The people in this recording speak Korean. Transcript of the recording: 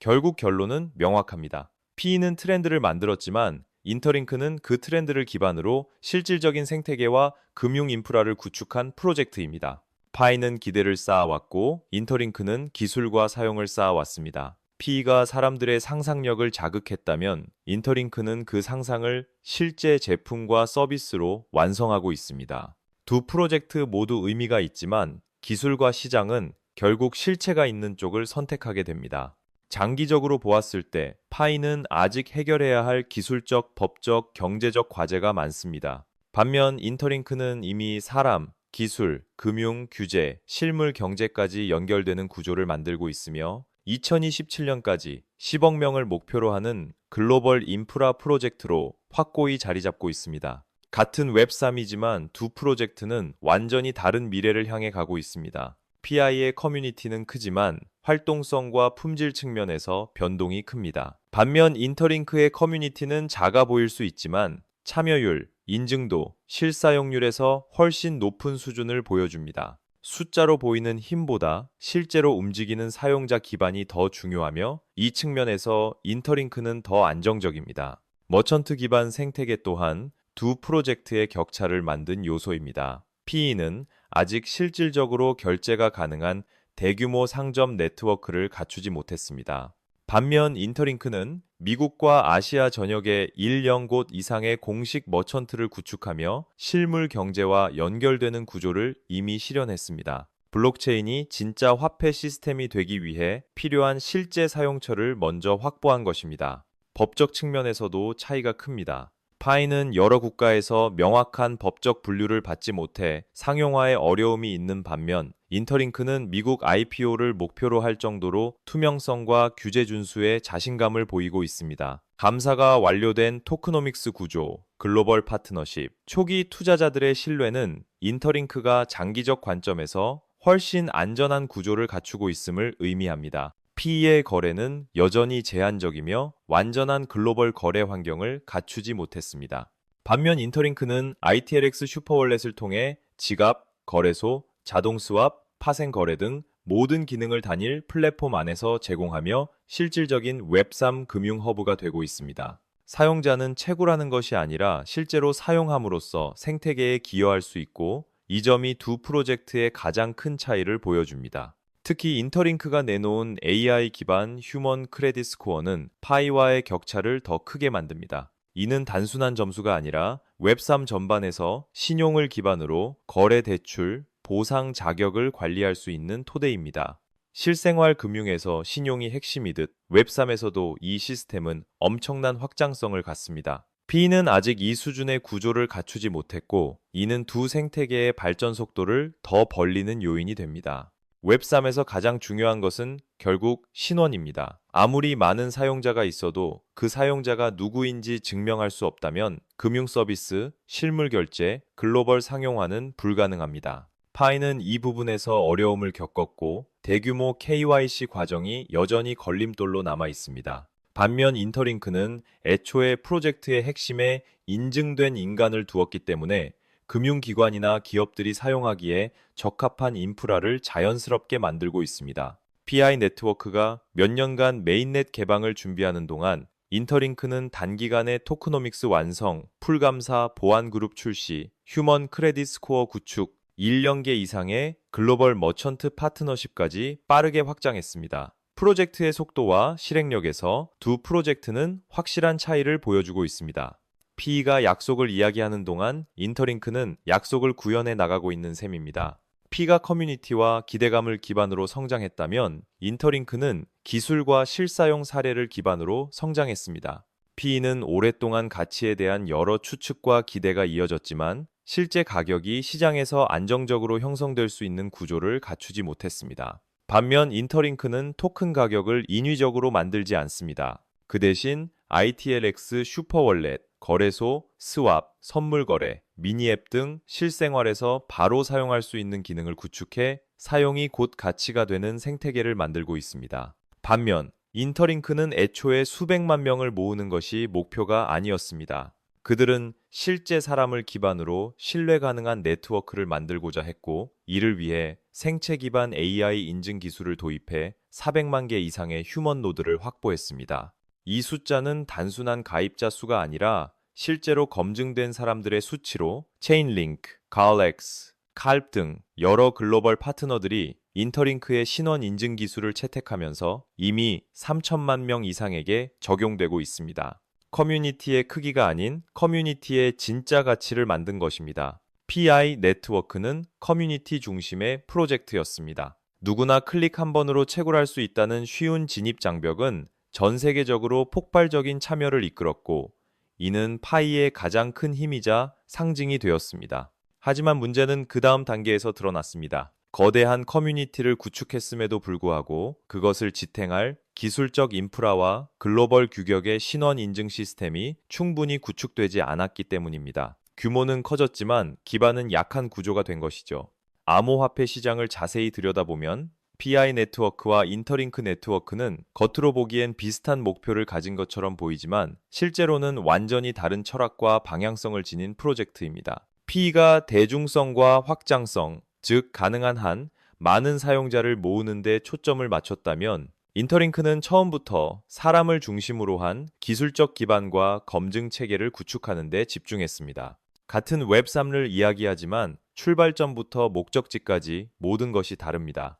결국 결론은 명확합니다. P는 트렌드를 만들었지만 인터링크는 그 트렌드를 기반으로 실질적인 생태계와 금융 인프라를 구축한 프로젝트입니다. 파이는 기대를 쌓아왔고 인터링크는 기술과 사용을 쌓아왔습니다. P가 사람들의 상상력을 자극했다면 인터링크는 그 상상을 실제 제품과 서비스로 완성하고 있습니다. 두 프로젝트 모두 의미가 있지만 기술과 시장은 결국 실체가 있는 쪽을 선택하게 됩니다. 장기적으로 보았을 때 파이는 아직 해결해야 할 기술적, 법적, 경제적 과제가 많습니다. 반면 인터링크는 이미 사람, 기술, 금융, 규제, 실물 경제까지 연결되는 구조를 만들고 있으며 2027년까지 10억 명을 목표로 하는 글로벌 인프라 프로젝트로 확고히 자리 잡고 있습니다. 같은 웹3이지만 두 프로젝트는 완전히 다른 미래를 향해 가고 있습니다. PI의 커뮤니티는 크지만 활동성과 품질 측면에서 변동이 큽니다. 반면 인터링크의 커뮤니티는 작아 보일 수 있지만 참여율, 인증도, 실사용률에서 훨씬 높은 수준을 보여줍니다. 숫자로 보이는 힘보다 실제로 움직이는 사용자 기반이 더 중요하며 이 측면에서 인터링크는 더 안정적입니다. 머천트 기반 생태계 또한 두 프로젝트의 격차를 만든 요소입니다. PE는 아직 실질적으로 결제가 가능한 대규모 상점 네트워크를 갖추지 못했습니다. 반면 인터링크는 미국과 아시아 전역에 1,000곳 이상의 공식 머천트를 구축하며 실물 경제와 연결되는 구조를 이미 실현했습니다. 블록체인이 진짜 화폐 시스템이 되기 위해 필요한 실제 사용처를 먼저 확보한 것입니다. 법적 측면에서도 차이가 큽니다. 파이는 여러 국가에서 명확한 법적 분류를 받지 못해 상용화에 어려움이 있는 반면 인터링크는 미국 IPO를 목표로 할 정도로 투명성과 규제 준수에 자신감을 보이고 있습니다. 감사가 완료된 토크노믹스 구조, 글로벌 파트너십, 초기 투자자들의 신뢰는 인터링크가 장기적 관점에서 훨씬 안전한 구조를 갖추고 있음을 의미합니다. PE의 거래는 여전히 제한적이며 완전한 글로벌 거래 환경을 갖추지 못했습니다. 반면 인터링크는 ITLX 슈퍼월렛을 통해 지갑, 거래소, 자동 스왑, 파생 거래 등 모든 기능을 단일 플랫폼 안에서 제공하며 실질적인 웹3 금융 허브가 되고 있습니다. 사용자는 채굴하는 것이 아니라 실제로 사용함으로써 생태계에 기여할 수 있고 이 점이 두 프로젝트의 가장 큰 차이를 보여줍니다. 특히 인터링크가 내놓은 AI 기반 휴먼 크레딧 스코어는 파이와의 격차를 더 크게 만듭니다. 이는 단순한 점수가 아니라 웹3 전반에서 신용을 기반으로 거래 대출, 보상 자격을 관리할 수 있는 토대입니다. 실생활 금융에서 신용이 핵심이듯 웹3에서도 이 시스템은 엄청난 확장성을 갖습니다. P는 아직 이 수준의 구조를 갖추지 못했고, 이는 두 생태계의 발전 속도를 더 벌리는 요인이 됩니다. 웹3에서 가장 중요한 것은 결국 신원입니다. 아무리 많은 사용자가 있어도 그 사용자가 누구인지 증명할 수 없다면 금융 서비스, 실물 결제, 글로벌 상용화는 불가능합니다. 파이는 이 부분에서 어려움을 겪었고 대규모 KYC 과정이 여전히 걸림돌로 남아 있습니다. 반면 인터링크는 애초에 프로젝트의 핵심에 인증된 인간을 두었기 때문에 금융기관이나 기업들이 사용하기에 적합한 인프라를 자연스럽게 만들고 있습니다. PI 네트워크가 몇 년간 메인넷 개방을 준비하는 동안 인터링크는 단기간에 토크노믹스 완성, 풀감사 보안 그룹 출시, 휴먼 크레딧 스코어 구축, 1년계 이상의 글로벌 머천트 파트너십까지 빠르게 확장했습니다. 프로젝트의 속도와 실행력에서 두 프로젝트는 확실한 차이를 보여주고 있습니다. P가 약속을 이야기하는 동안 인터링크는 약속을 구현해 나가고 있는 셈입니다. P가 커뮤니티와 기대감을 기반으로 성장했다면 인터링크는 기술과 실사용 사례를 기반으로 성장했습니다. P는 오랫동안 가치에 대한 여러 추측과 기대가 이어졌지만 실제 가격이 시장에서 안정적으로 형성될 수 있는 구조를 갖추지 못했습니다. 반면 인터링크는 토큰 가격을 인위적으로 만들지 않습니다. 그 대신 ITLX 슈퍼월렛, 거래소, 스왑, 선물 거래, 미니앱 등 실생활에서 바로 사용할 수 있는 기능을 구축해 사용이 곧 가치가 되는 생태계를 만들고 있습니다. 반면 인터링크는 애초에 수백만 명을 모으는 것이 목표가 아니었습니다. 그들은 실제 사람을 기반으로 신뢰 가능한 네트워크를 만들고자 했고, 이를 위해 생체 기반 AI 인증 기술을 도입해 400만 개 이상의 휴먼 노드를 확보했습니다. 이 숫자는 단순한 가입자 수가 아니라 실제로 검증된 사람들의 수치로 체인링크, 갈렉스, 칼프 등 여러 글로벌 파트너들이 인터링크의 신원 인증 기술을 채택하면서 이미 3천만 명 이상에게 적용되고 있습니다. 커뮤니티의 크기가 아닌 커뮤니티의 진짜 가치를 만든 것입니다. PI 네트워크는 커뮤니티 중심의 프로젝트였습니다. 누구나 클릭 한 번으로 채굴할 수 있다는 쉬운 진입 장벽은 전 세계적으로 폭발적인 참여를 이끌었고, 이는 파이의 가장 큰 힘이자 상징이 되었습니다. 하지만 문제는 그 다음 단계에서 드러났습니다. 거대한 커뮤니티를 구축했음에도 불구하고 그것을 지탱할 기술적 인프라와 글로벌 규격의 신원 인증 시스템이 충분히 구축되지 않았기 때문입니다. 규모는 커졌지만 기반은 약한 구조가 된 것이죠. 암호화폐 시장을 자세히 들여다보면 PI 네트워크와 인터링크 네트워크는 겉으로 보기엔 비슷한 목표를 가진 것처럼 보이지만 실제로는 완전히 다른 철학과 방향성을 지닌 프로젝트입니다. P가 대중성과 확장성, 즉 가능한 한 많은 사용자를 모으는 데 초점을 맞췄다면, 인터링크는 처음부터 사람을 중심으로 한 기술적 기반과 검증 체계를 구축하는 데 집중했습니다. 같은 웹3를 이야기하지만 출발점부터 목적지까지 모든 것이 다릅니다.